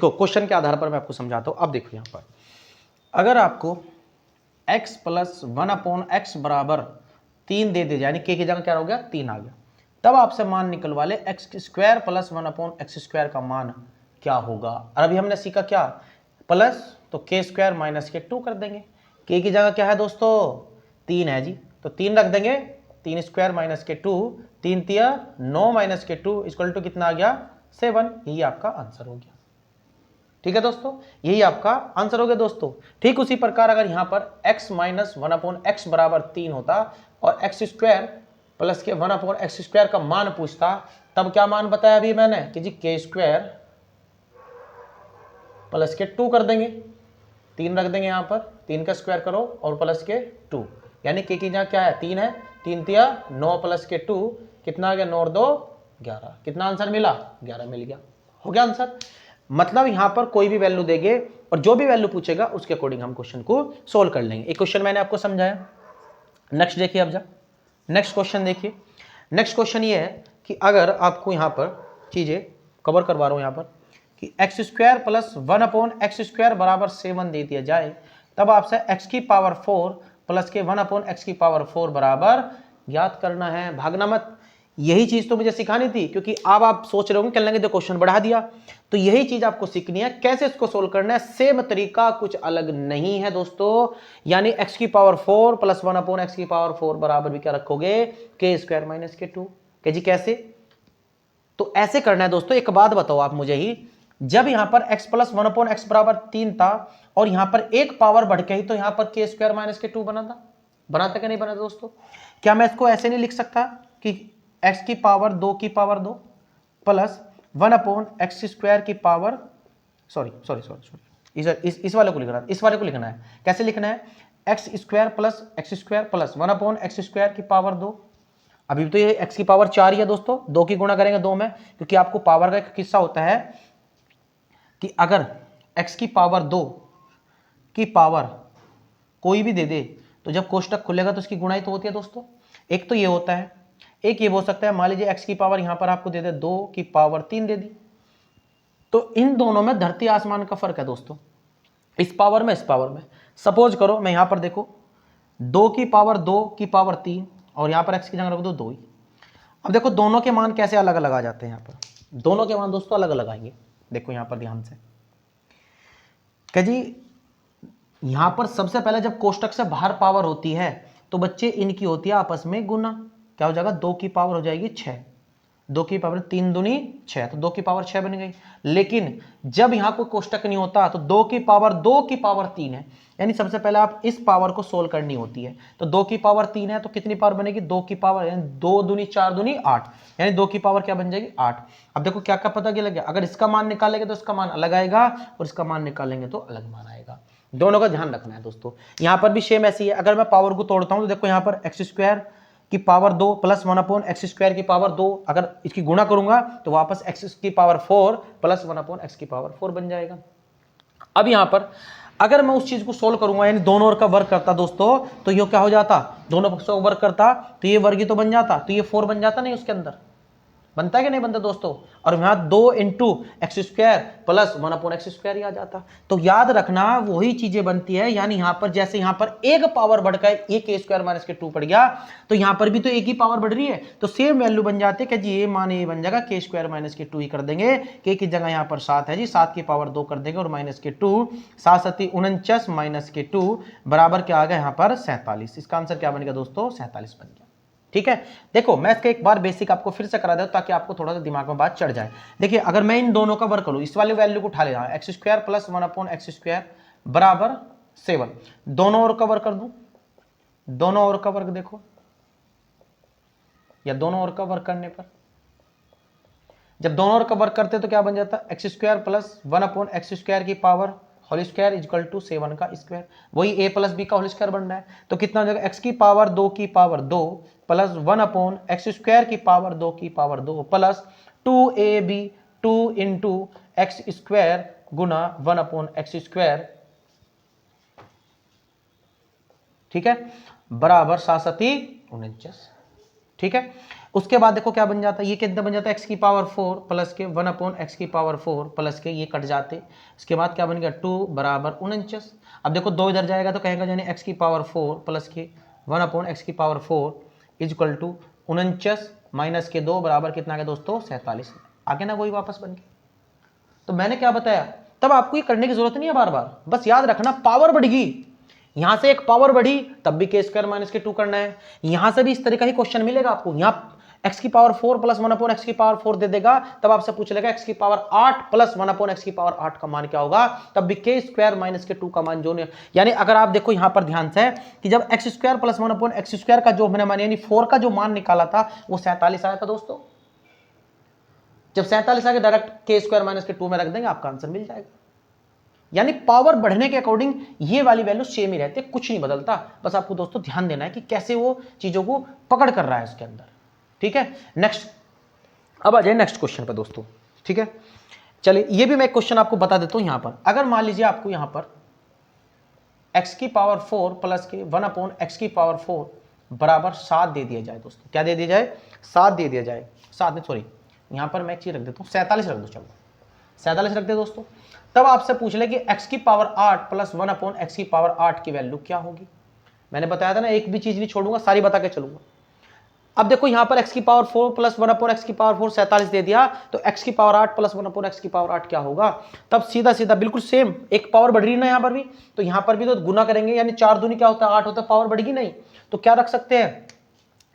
तो क्वेश्चन के आधार पर मैं आपको समझाता हूं। अब देखो यहां पर अगर आपको x प्लस 1/x बराबर 3 दे दिया, यानी k की जगह क्या हो गया 3 आ गया, तब आपसे मान निकलवा ले x square plus 1/x square का मान क्या होगा। और अभी हमने सीखा क्या, प्लस तो k स्क्वायर माइनस के 2 कर देंगे। k की जगह क्या है दोस्तों 3 है जी, तो 3 रख देंगे, 3 स्क्वायर माइनस के 2, 3 तिया 9 माइनस के 2 इक्वल टू कितना आ गया 7। यही आपका आंसर हो गया। ठीक है दोस्तों, यही आपका आंसर हो गया दोस्तों। ठीक उसी प्रकार अगर यहां पर x माइनस 1/x बराबर 3 होता और x स्क्वायर प्लस के 1/x स्क्वायर का मान पूछता, तब क्या मान बताया अभी मैंने कि जी k स्क्वायर प्लस के 2 कर देंगे, 3 रख देंगे यहां पर, 3 का स्क्वायर करो और प्लस के 2, यानी k की जगह क्या है 3 है, 3 तिया 9 प्लस के 2 कितना आ गया 9 और 2 11। कितना आंसर मिला 11 मिल गया, हो गया आंसर। मतलब यहां पर कोई भी वैल्यू देंगे और जो भी वैल्यू पूछेगा उसके अकॉर्डिंग हम क्वेश्चन को सोल्व कर लेंगे। एक क्वेश्चन मैंने आपको समझाया। नेक्स्ट देखिए, अब जा नेक्स्ट क्वेश्चन देखिए। नेक्स्ट क्वेश्चन ये है कि अगर आपको यहां पर चीजें कवर करवा रहा हूं यहां पर कि x square plus 1/x square बराबर 7 दे दिया जाए, तब आपसे x की पावर 4 प्लस के 1/x की पावर 4 बराबर याद करना है, भागना मत। यही चीज तो मुझे सिखानी थी, क्योंकि अब आप सोच रहे होंगे कल लगे तो क्वेश्चन बढ़ा दिया, तो यही चीज आपको सीखनी है कैसे इसको सोल्व करना है। सेम तरीका, कुछ अलग नहीं है दोस्तों। यानी x की पावर 4 प्लस 1/x की पावर 4 बराबर भी क्या रखोगे k स्क्वायर माइनस के 2। के जी कैसे, तो ऐसे करना है दोस्तों। एक बात बताओ आप मुझे ही, जब यहां पर x प्लस 1/x बराबर 3 था और यहां पर एक पावर बढ़ के ही तो यहां पर k स्क्वायर माइनस के 2 बना था, बनाता क्या नहीं बना दोस्तों। क्या मैं इसको ऐसे नहीं लिख सकता कि x की पावर 2 की पावर 2 प्लस 1/x स्क्वायर की power, sorry sorry sorry sorry इस वाले को लिखना है, इस वाले को लिखना है। कैसे लिखना है, x square plus x square plus 1/x square की पावर 2। अभी तो ये x की पावर 4 ही है दोस्तों, 2 की गुणा करेंगे 2 में, क्योंकि आपको पावर का एक किस्सा होता है कि अगर x की पावर 2 की पावर कोई भी दे दे तो जब कोष्टक खुलेगा तो उसकी गुणाई तो होती है दोस्तों। एक तो ये होता है, एक ये हो सकता है मान लीजिए x की पावर यहां पर आपको दे दे 2 की पावर 3 दे दी, तो इन दोनों में धरती आसमान का फर्क है दोस्तों, इस पावर में इस पावर में। सपोज करो मैं यहां पर देखो 2 की पावर 2 की पावर 3 और यहां पर x की जगह रख दो 2 ही। अब देखो दोनों के मान कैसे अलग अलग आ जाते हैं, यहां पर दोनों के मान दोस्तों अलग अलग आएंगे। देखो यहां पर ध्यान से क्या जी, यहां पर सबसे पहले जब कोष्टक से बाहर पावर होती है तो बच्चे इनकी होती है आपस में गुना, क्या हो जाएगा 2 की पावर हो जाएगी 6, 2 की पावर 3 दूनी 6, तो 2 की पावर 6 बन गई। लेकिन जब यहां कोई कोष्टक नहीं होता तो 2 की पावर 2 की पावर 3 है, यानी सबसे पहले आप इस पावर को सोल्व करनी होती है। तो 2 की पावर 3 है तो कितनी पावर बनेगी 2 की पावर, यानी 2 दूनी 4 दूनी 8, यानी 2 की पावर क्या बन जाएगी 8। अब देखो क्या क्या पता क्या लगे, अगर इसका मान निकालेंगे तो इसका मान अलग आएगा और इसका मान निकालेंगे तो अलग मान आएगा। दोनों का ध्यान रखना है दोस्तों। यहां पर भी सेम ऐसी है, अगर मैं पावर को तोड़ता हूं तो देखो यहां पर एक्स स्क्वायर की पावर 2 प्लस 1/x स्क्वायर की पावर 2, अगर इसकी गुणा करूंगा तो वापस x की पावर 4 प्लस 1/x की पावर 4 बन जाएगा। अब यहां पर अगर मैं उस चीज को सोल्व करूंगा, यानी दोनों ओर का वर्ग करता दोस्तों, तो ये क्या हो जाता, दोनों पक्षों का वर्ग करता तो ये वर्ग ही तो बन जाता, तो ये 4 बन जाता नहीं, उसके अंदर बनता है कि नहीं बनता दोस्तों। और यहां 2 into X square plus 1/x square ही आ जाता। तो याद रखना वही चीजें बनती है, यानी यहां पर जैसे यहां पर एक पावर बढ़कर एक के स्क्वायर माइनस के 2 पड़ गया, तो यहां पर भी तो एक ही पावर बढ़ रही है, तो सेम वैल्यू बन जाती है कि जी ये मान ये बन जाएगा के स्क्वायर माइनस के 2 ही कर देंगे। के की जगह यहां पर 7 है जी, 7 की पावर 2 कर देंगे और माइनस के 2, 7 7 49 माइनस के 2 बराबर क्या आ गया यहां पर 47। इसका आंसर क्या बन गया दोस्तों 47 बन गया। ठीक है, देखो मैं इसका एक बार बेसिक आपको फिर से करा दूं ताकि आपको थोड़ा सा दिमाग में बात चढ़ जाए। देखिए अगर मैं इन दोनों का वर्ग करूं, इस वाले वैल्यू को उठा ले रहा हूं x square plus 1/x square बराबर 7, दोनों ओर का वर्ग कर दूं, दोनों ओर का वर्ग देखो, या दोनों ओर का वर्ग करने पर जब दोनों ओर का वर्ग करते तो क्या बन जाता X square plus 1/x square की power whole square equal to 7 का स्क्वायर, वही a प्लस बी का होल स्क्वायर बन रहा है। तो कितना हो जाएगा x की पावर 2 की पावर 2 प्लस 1/x स्क्वायर की पावर 2 की power 2 plus 2ab 2 into X square गुना 1/x स्क्वायर, ठीक है, बराबर 7 7 49। ठीक है। उसके बाद देखो क्या बन जाता है, ये कितना बन जाता है, एक्स की power 4 plus k 1 upon x की पावर 4 प्लस के, ये कट जाते। इसके बाद क्या बन गया 2 बराबर 49। अब देखो 2 इधर जाएगा तो कहेगा यानी एक्स की power 4 plus k 1 upon x की power 4 is equal to 49 minus k 2 बराबर कितना आ गया दोस्तों 47। आगे ना वही वापस बन गया। तो मैंने क्या बताया, तब आपको ये करने की जरूरत नहीं है बार बार, बस याद रखना पावर बढ़ेगी, यहां से एक पावर बढ़ी तब भी के स्क्वायर माइनस के 2 करना है, यहां से भी इस तरह का ही क्वेश्चन मिलेगा आपको। यहां एक्स की पावर 4 प्लस 1 अपॉन एक्स की पावर 4 दे देगा, तब आपसे पूछ लेगा एक्स की पावर 8 प्लस 1 अपॉन एक्स की पावर 8 का मान क्या होगा, तब भी के स्क्वायर माइनस के 2 का मान जो, यानी अगर आप देखो यहां पर ध्यान से कि जब x square plus 1 upon x square का जो हमने मान यानी 4 का जो मान निकाला था वो 47 आया था दोस्तों। जब 47 आके डायरेक्ट के स्क्वायर माइनस के 2 में रख देंगे आपका आंसर मिल जाएगा। यानी पावर बढ़ने के अकॉर्डिंग ये वाली वैल्यू सेम ही रहती है, कुछ नहीं बदलता। बस आपको दोस्तों ध्यान देना है कि कैसे वो चीजों को पकड़ कर रहा है उसके अंदर। ठीक है, नेक्स्ट, अब आ जाए नेक्स्ट क्वेश्चन पर दोस्तों। ठीक है, चलिए ये भी मैं क्वेश्चन आपको बता देता हूं। यहां पर अगर मान लीजिए आपको यहां पर एक्स की power 4 plus k 1 upon x की पावर 4 बराबर 7 दे दिया जाए दोस्तों, क्या दे दिया जाए, 7 दे दिया जाए, 7 नहीं सॉरी यहां पर मैं एक चीज रख देता हूं, 47 रख दो, चलो 47 रख दे दोस्तों। तब आपसे पूछ ले कि x की पावर 8 प्लस 1 अपॉन एक्स की पावर 8 की वैल्यू क्या होगी। मैंने बताया था ना एक भी चीज नहीं छोड़ूंगा, सारी बता के चलूंगा। अब देखो यहां पर x की पावर 4 प्लस 1 अपॉन एक्स की पावर 4 47 दे दिया, तो x की पावर 8 प्लस 1 अपॉन एक्स की पावर 8 क्या होगा। तब सीधा सीधा बिल्कुल सेम, एक पावर बढ़ रही है ना यहां पर भी, तो यहां पर भी तो गुना करेंगे, यानी 4 दूनी क्या होता है 8 होता है, पावर बढ़ेगी नहीं, तो क्या रख सकते हैं,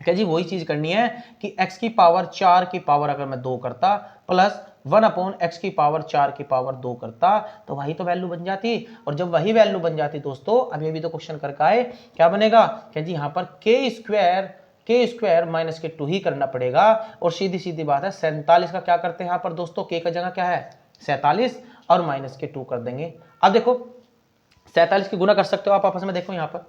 क्या जी वही चीज करनी है कि x की पावर 4 की पावर अगर मैं 2 करता प्लस 1 अपॉन एक्स की पावर 4 की पावर 2 करता तो वही तो वैल्यू बन जाती। और जब वही वैल्यू बन जाती दोस्तों, अभी अभी तो क्वेश्चन करके आए, क्या बनेगा, क्या जी यहां पर के स्क्वायर माइनस के 2 ही करना पड़ेगा। और सीधी सीधी बात है 47 का क्या करते हैं यहां पर दोस्तों, के का जगह क्या है 47 और माइनस के 2 कर देंगे। अब देखो 47 की गुना कर सकते हो आप आपस में, देखो यहां पर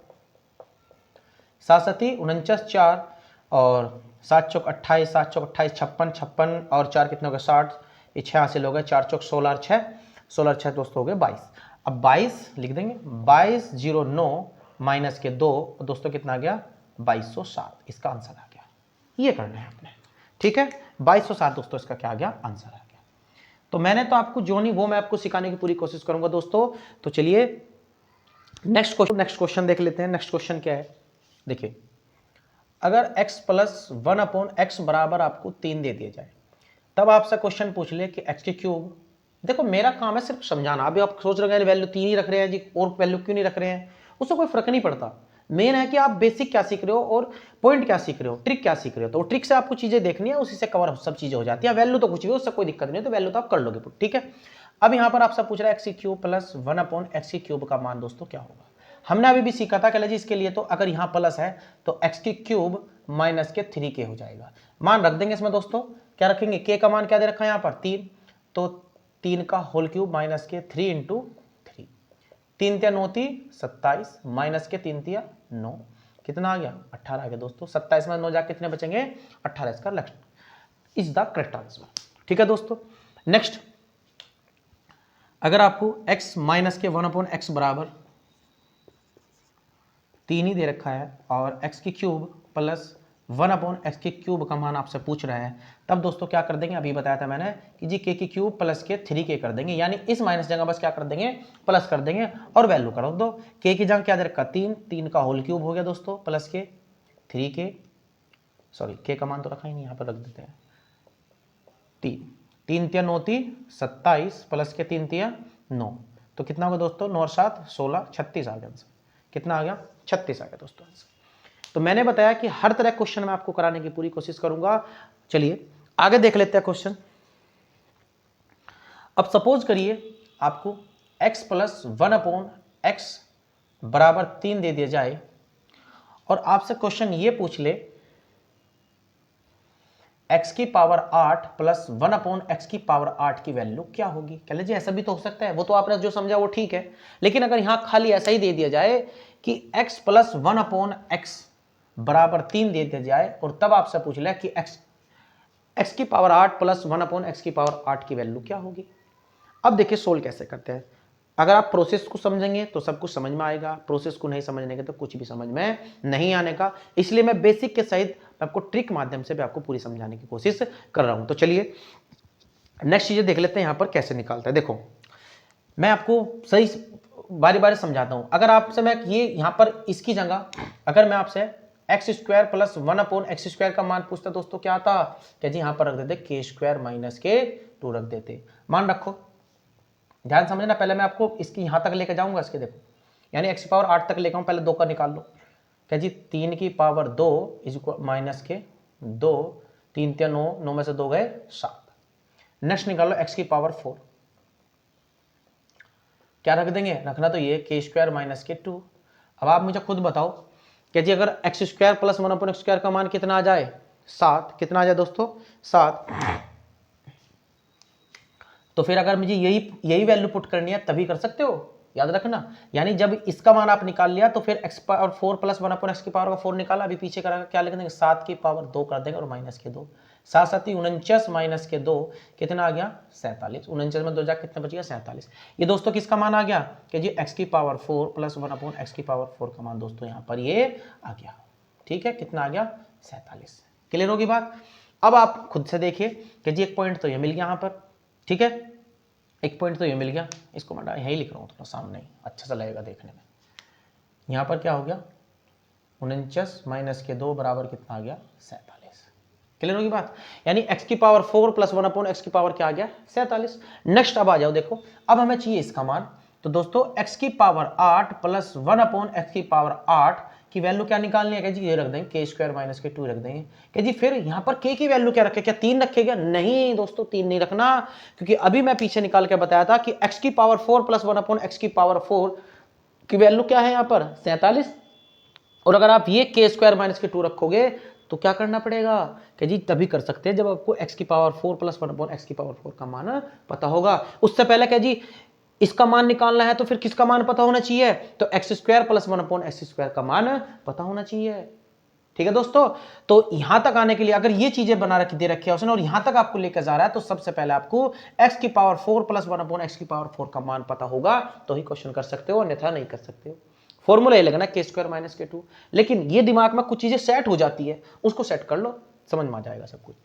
7 7 49 4 और 7 चौक 28 7 चौक 28 56 56 और 4 कितने हो गए 60, ये 6 हासिल हो गए, 4 चौक 16 और 6 16 और 6 दोस्तों हो गए 22। अब 22 लिख देंगे, 2209 माइनस के 2 दोस्तों कितना आ गया 2207, इसका आंसर आ गया। ये करना है आपने, ठीक है 2207 दोस्तों इसका क्या आ गया आंसर आ गया। तो मैंने तो आपको जो नहीं वो मैं आपको सिखाने की पूरी कोशिश करूंगा दोस्तों। तो चलिए नेक्स्ट क्वेश्चन देख लेते हैं। नेक्स्ट क्वेश्चन क्या है, देखिए अगर x प्लस 1 अपॉन एक्स बराबर आपको 3 दे दिया जाए, तब आपसे क्वेश्चन पूछ ले कि x के क्यूब। देखो मेरा काम है सिर्फ समझाना, अभी आप सोच रहे हैं वैल्यू 3 ही रख रहे हैं जी और वैल्यू क्यों नहीं रख रहे हैं, उससे कोई फर्क नहीं पड़ता। मेन है कि आप बेसिक क्या सीख रहे हो और पॉइंट क्या सीख रहे हो, ट्रिक क्या सीख रहे हो। तो ट्रिक से आपको चीजें देखनी है, उसी से कवर सब चीजें हो जाती है। वैल्यू तो कुछ भी, उससे कोई दिक्कत नहीं है, तो वैल्यू तो आप कर लोगे, ठीक है। अब यहाँ पर आपसे पूछ रहा है x cube plus 1 upon x cube का मान दोस्तों क्या होगा। हमने अभी भी सीखा था कि जी इसके लिए तो अगर यहाँ प्लस है तो एक्स क्यूब माइनस के 3k हो जाएगा। मान रख देंगे इसमें दोस्तों, क्या रखेंगे, के का मान क्या दे रखा है यहाँ पर 3, तो 3 का होल क्यूब माइनस के 3 इंटू 3, 3 तिया 9 ती 27 माइनस के 3 तिया 9, कितना आ गया 18 आ गया दोस्तों। 27 में 9 जाके कितने बचेंगे 18, इसका next is the correct answer, ठीक है दोस्तों। नेक्स्ट अगर आपको x माइनस के 1 अपॉन एक्स बराबर 3 ही दे रखा है और x की क्यूब प्लस 1 अपॉन एक्स की क्यूब का मान आपसे पूछ रहा है, तब दोस्तों क्या कर देंगे, अभी बताया था मैंने कि जी k की क्यूब प्लस के 3k कर देंगे, यानी इस माइनस जगह बस क्या कर देंगे प्लस कर देंगे और वैल्यू कर दो। k की जगह क्या दे रखा 3, 3 का होल क्यूब हो गया दोस्तों प्लस के 3k, सॉरी k का मान तो रखा ही नहीं, यहाँ पर रख देते हैं 3, 3 तिया 9 ती 27 प्लस के 3 तिया 9, तो कितना होगा दोस्तों 9 और 7 16 36 आ गया आंसर, कितना आ गया 36 आ गया दोस्तों आंसर। तो मैंने बताया कि हर तरह क्वेश्चन मैं आपको कराने की पूरी कोशिश करूंगा। चलिए आगे देख लेते हैं क्वेश्चन। अब सपोज करिए आपको x प्लस 1 अपॉन एक्स बराबर 3 दे दिया जाए और आपसे क्वेश्चन ये पूछ ले x की पावर 8 प्लस 1 अपॉन एक्स की पावर 8 की वैल्यू क्या होगी। कह लीजिए ऐसा भी तो हो सकता है, वो तो आपने जो समझा वो ठीक है, लेकिन अगर यहां खाली ऐसा ही दे दिया जाए कि x प्लस 1 अपॉन एक्स बराबर 3 दे दिया जाए और तब आपसे पूछ लिया कि x की पावर 8 प्लस 1 अपॉन एक्स की पावर 8 की वैल्यू क्या होगी। अब देखिए सोल्व कैसे करते हैं। अगर आप प्रोसेस को समझेंगे तो सब कुछ समझ में आएगा, प्रोसेस को नहीं समझने के तो कुछ भी समझ में नहीं आने का, इसलिए मैं बेसिक के सहित मैं आपको ट्रिक माध्यम से भी आपको पूरी समझाने की कोशिश कर रहा हूं। तो चलिए नेक्स्ट चीजें देख लेते हैं यहाँ पर कैसे निकालता है। देखो मैं आपको सही बारी बारी समझाता हूं। अगर आपसे मैं ये यहाँ पर इसकी जगह अगर मैं आपसे एक्स स्क्वायर प्लस 1/x² का मान पूछता दोस्तों क्या आता, क्या जी यहाँ पर रख देते k² माइनस k2 रख देते। मान रखो, ध्यान समझना, पहले मैं आपको इसकी यहां तक लेके जाऊंगा इसके, देखो यानी x की पावर 8 तक लेकर आऊं, पहले 2 का निकाल लो, क्या जी 3 की पावर 2 इज माइनस के 2, 3 3 9, 9 में से 2 गए 7। नेक्स्ट निकालो x की पावर 4, क्या रख देंगे, रखना तो ये k² माइनस k2। अब आप मुझे खुद बताओ कि जी अगर x² प्लस 1/x² का मान कितना आ जाए 7, कितना आ जाए दोस्तों 7, तो फिर अगर मुझे यही वैल्यू पुट करनी है तभी कर सकते हो, याद रखना। यानी जब इसका मान आप निकाल लिया तो फिर x पावर 4 प्लस 1/x की पावर का 4 निकाला, अभी पीछे करा क्या लिख देंगे 7 की पावर 2 कर देंगे और माइनस के 2, 7 7 49 माइनस के 2 कितना आ गया 47, 49 में 2 जा कितना बच गया 47। ये दोस्तों किसका मान आ गया कि जी x की पावर 4 प्लस 1/x की पावर 4 का मान दोस्तों यहाँ पर ये आ गया। ठीक है, कितना आ गया 47। क्लियर होगी बात। अब आप खुद से देखिए कि जी एक पॉइंट तो ये मिल गया यहाँ पर, ठीक है, एक पॉइंट तो ये मिल गया, इसको मैं यही लिख रहा हूँ थोड़ा सामने ही अच्छा सा लगेगा देखने में। यहाँ पर क्या हो गया 49 माइनस के 2 बराबर कितना आ गया 47। क्लियर होगी बात। यानी x की पावर 4 प्लस 1/x की पावर क्या आ गया 47। नेक्स्ट अब आ जाओ, देखो अब हमें चाहिए इसका मान, तो दोस्तों x की पावर 8 प्लस 1/x की पावर 8 की वैल्यू क्या निकालनी है, जी ये रख देंगे k² माइनस के 2 रख देंगे। कि जी फिर यहाँ पर k की वैल्यू क्या रखे, क्या 3 रखेगा, नहीं दोस्तों 3 नहीं रखना, क्योंकि अभी मैं पीछे निकाल के बताया था कि x की पावर 4 प्लस 1/x की पावर 4 की वैल्यू क्या है यहाँ पर 47। और अगर आप ये k² माइनस के 2 रखोगे तो क्या करना पड़ेगा कि जी तभी कर सकते हैं जब आपको x की पावर 4 प्लस 1/x की पावर 4 का मान पता होगा। उससे पहले क्या जी इसका मान निकालना है तो फिर किसका मान पता होना चाहिए, तो x² प्लस 1/x² का मान पता होना चाहिए। ठीक है दोस्तों, तो यहां तक आने के लिए अगर ये चीजें बना रखी दे रखी है उसने और यहां तक आपको लेकर जा रहा है तो सबसे पहले आपको x की पावर 4 प्लस 1/x की पावर 4 का मान पता होगा तो ही क्वेश्चन कर सकते हो, अन्यथा नहीं कर सकते हो। फॉर्मूला ये लगना k² माइनस k2, लेकिन ये दिमाग में कुछ चीजें सेट हो जाती है, उसको सेट कर लो समझ में आ जाएगा सब कुछ।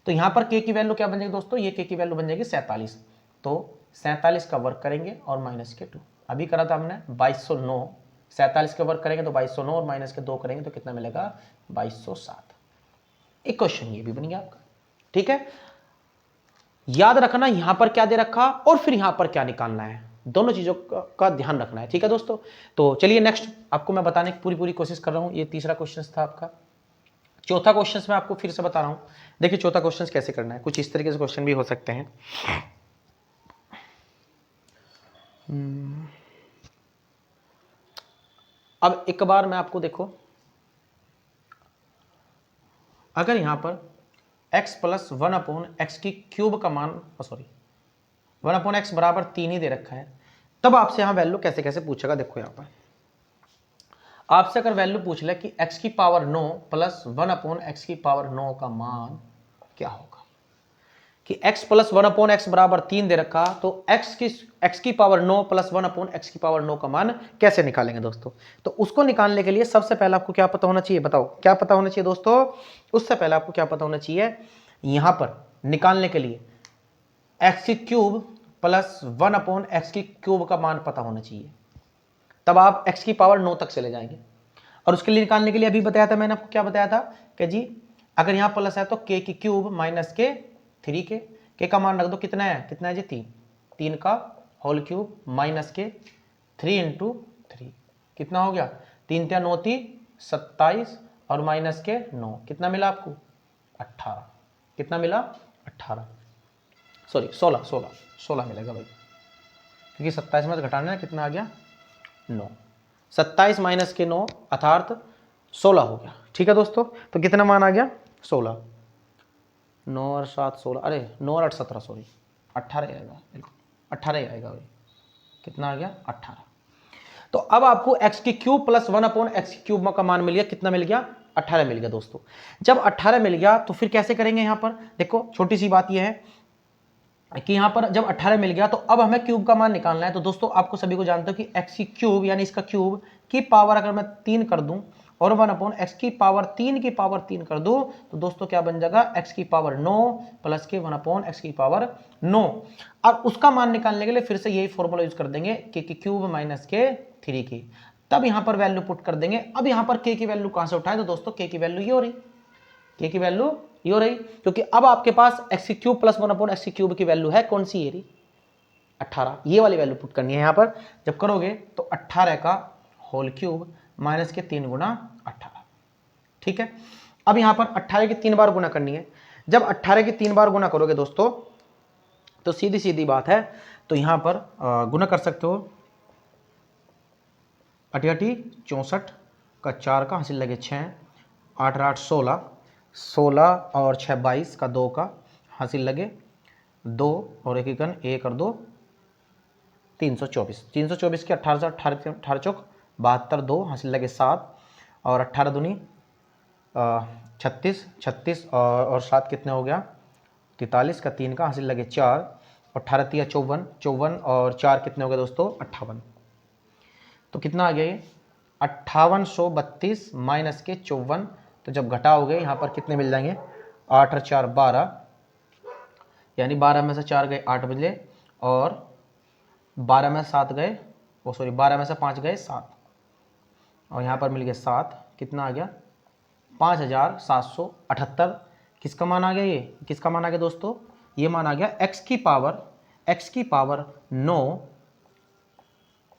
तो यहां पर k की वैल्यू क्या बन जाएगी दोस्तों, ये k की वैल्यू बन जाएगी 47, तो 47 का वर्क करेंगे और माइनस के 2, अभी करा था हमने 2209, 47 का वर्क करेंगे तो 2209 और माइनस के 2 करेंगे तो कितना मिलेगा 2207। एक क्वेश्चन ये भी बन गया आपका। ठीक है, याद रखना यहां पर क्या दे रखा और फिर यहां पर क्या निकालना है, दोनों चीजों का ध्यान रखना है। ठीक है दोस्तों, तो चलिए नेक्स्ट आपको मैं बताने की पूरी कोशिश कर रहा हूं। ये तीसरा क्वेश्चन था आपका। चौथा क्वेश्चन मैं आपको फिर से बता रहा हूं, देखिए चौथा क्वेश्चन कैसे करना है, कुछ इस तरीके से क्वेश्चन भी हो सकते हैं। अब एक बार मैं आपको देखो, अगर यहां पर x प्लस 1/x की क्यूब का मान 1/x बराबर 3 ही दे रखा है, तब आपसे यहां वैल्यू कैसे कैसे पूछेगा। देखो यहां पर आपसे अगर वैल्यू पूछ ले कि x की पावर 9 प्लस 1/x की पावर 9 का मान क्या होगा, कि x प्लस 1/x बराबर 3 दे रखा, तो x की पावर 9 प्लस 1/x की पावर 9 का मान कैसे निकालेंगे दोस्तों। तो उसको निकालने के लिए सबसे पहले आपको क्या पता होना चाहिए, बताओ क्या पता होना चाहिए दोस्तों। उससे पहले आपको क्या पता होना चाहिए, यहां पर निकालने के लिए x की क्यूब प्लस 1/x की क्यूब का मान पता होना चाहिए, तब आप x की पावर 9 तक चले जाएंगे। और उसके लिए निकालने के लिए अभी बताया था मैंने आपको, क्या बताया था कि जी अगर यहां प्लस है तो k की क्यूब माइनस के 3 के का मान रख दो, कितना है जी 3, 3 का होल क्यूब माइनस के 3 इंटू 3, कितना हो गया 3 3 9 3 27 और माइनस के 9, कितना मिला आपको 18, कितना मिला 18 सॉरी 16 मिलेगा भाई, क्योंकि 27 में घटाना है, कितना आ गया 9, 27 माइनस के 9 अर्थात 16 हो गया। ठीक है दोस्तों, तो कितना मान आ गया 16, 9 और 7 16, अरे 9 और 8 17 सॉरी 18 आएगा, 18 ही आएगा भाई, कितना आ गया 18। तो अब आपको x की क्यूब प्लस 1/x की क्यूब का मान मिल गया, कितना मिल गया 18 मिल गया दोस्तों। जब 18 मिल गया तो फिर कैसे करेंगे, यहां पर देखो छोटी सी बात यह है कि यहां पर जब 18 मिल गया तो अब हमें क्यूब का मान निकालना है। तो दोस्तों आपको सभी को जानते हो कि x की क्यूब यानी इसका क्यूब की पावर अगर मैं 3 कर दूं और 1/x की पावर 3 की पावर 3 कर दो तो दोस्तों क्या बन जाएगा, x की पावर 9 प्लस के 1/x की पावर 9। और उसका मान निकालने के लिए फिर से यही फॉर्मूला यूज कर देंगे k की क्यूब माइनस के 3k, तब यहां पर वैल्यू पुट कर देंगे। अब यहां पर k की वैल्यू कहां से उठाए, तो दोस्तों k की वैल्यू ये हो रही, k की वैल्यू ये हो रही, क्योंकि अब आपके पास x की क्यूब प्लस 1/x की क्यूब की वैल्यू है कौन सी, ये रही 18, ये वाली वैल्यू पुट करनी है यहां पर। जब करोगे तो 18 का होल क्यूब माइनस के 3 गुना 18, ठीक है। अब यहां पर 18 की 3 बार गुना करनी है। जब 18 की 3 बार गुना करोगे दोस्तों तो सीधी सीधी बात है, तो यहां पर गुना कर सकते हो, 88 64 का 4 का हासिल लगे 6, 8 8 16, 16 और 6 22 का 2 का हासिल लगे 2 और 1 1 1 और 2 324, 324 के 18 से 18 चौक 72, 2 हासिल लगे 7 और 18 दूनी 36, 36 और 7 कितने हो गया 43 का 3 का हासिल लगे 4 और 18 तिया 54, 54 और 4 कितने हो गए दोस्तों 58। तो कितना आ गया ये 5832 माइनस के 54, तो जब घटाओगे यहाँ पर कितने मिल जाएंगे 8 और 4 12, यानी 12 में से 4 गए 8 बदले और 12 में 7 गए, वो सॉरी 12 में से 5 गए 7 और यहाँ पर मिल गया 7, कितना आ गया 5778। किसका मान आ गया, ये किसका मान आ गया दोस्तों, ये मान आ गया x की पावर 9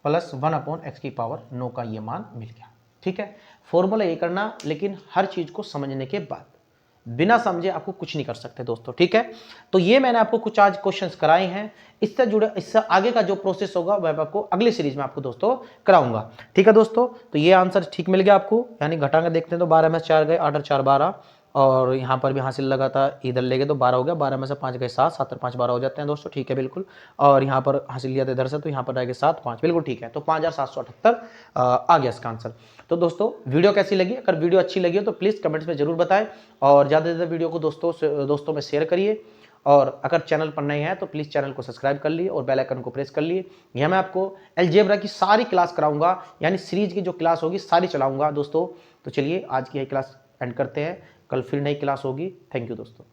प्लस 1/x की पावर 9 का ये मान मिल गया, ठीक है। फॉर्मूला ये करना, लेकिन हर चीज को समझने के बाद, बिना समझे आपको कुछ नहीं कर सकते दोस्तों, ठीक है। तो ये मैंने आपको कुछ आज क्वेश्चंस कराए हैं, इससे जुड़े इससे आगे का जो प्रोसेस होगा वह आपको अगली सीरीज में आपको दोस्तों कराऊंगा, ठीक है दोस्तों। तो ये आंसर ठीक मिल गया आपको, यानी घटाकर देखते हैं तो 12 में 4 गए 8 और 4 12, और यहाँ पर भी हासिल लगा था, इधर ले गए तो 12 हो गया, 12 में से 5 गए 7, 7 और 5 12 हो जाते हैं दोस्तों, ठीक है बिल्कुल। और यहाँ पर हासिल लिया था इधर से, तो यहाँ पर रहेगा 7 5, बिल्कुल ठीक है। तो 5778 आ गया इसका आंसर। तो दोस्तों वीडियो कैसी लगी, अगर वीडियो अच्छी लगी हो तो प्लीज़ कमेंट्स में जरूर बताएं और ज़्यादा से ज़्यादा वीडियो को दोस्तों में शेयर करिए। और अगर चैनल पर नए हैं तो प्लीज़ चैनल को सब्सक्राइब कर लिए और बेल आइकन को प्रेस कर लिए। यहाँ मैं आपको अलजेब्रा की सारी क्लास कराऊंगा, यानी सीरीज की जो क्लास होगी सारी चलाऊंगा दोस्तों। तो चलिए आज की यह क्लास एंड करते हैं, कल फिर नई क्लास होगी। थैंक यू दोस्तों।